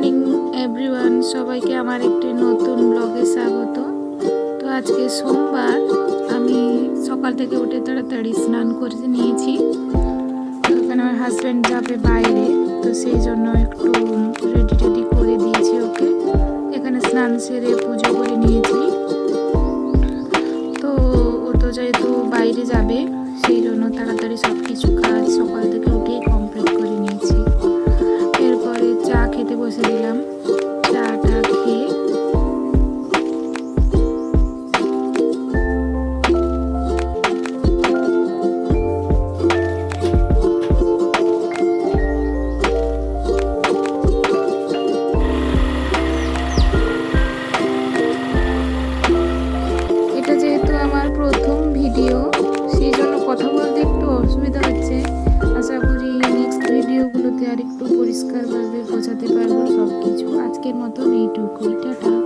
Morning everyone, সবাইকে আমার একটি নতুন ব্লগে স্বাগত। তো আজকে সোমবার, আমি সকাল থেকে উঠে তাড়াতাড়ি স্নান করে নিয়েছি। তো ওখানে আমার হাজব্যান্ড যাবে বাইরে, তো সেই জন্য একটু রেডি টেডি করে দিয়েছি ওকে। এখানে স্নান সেরে পুজো করে নিয়েছি। তো ও তো যেহেতু বাইরে যাবে, সেই জন্য তাড়াতাড়ি সব কিছু কাজ সকাল থেকে উঠেই কমপ্লিট করে নিয়েছি। এরপরে চা খেতে বসে দিলাম। চাটা খেয়ে এটা যেহেতু আমার প্রথম ভিডিও, সেই জন্য কথা বলতে একটু অসুবিধা হচ্ছে। আশা করি নেক্সট ভিডিওগুলোতে আর একটু পরিষ্কারভাবে বোঝাতে পারবো সব কিছু। আজকের মতন এইটুকুই, টাটা।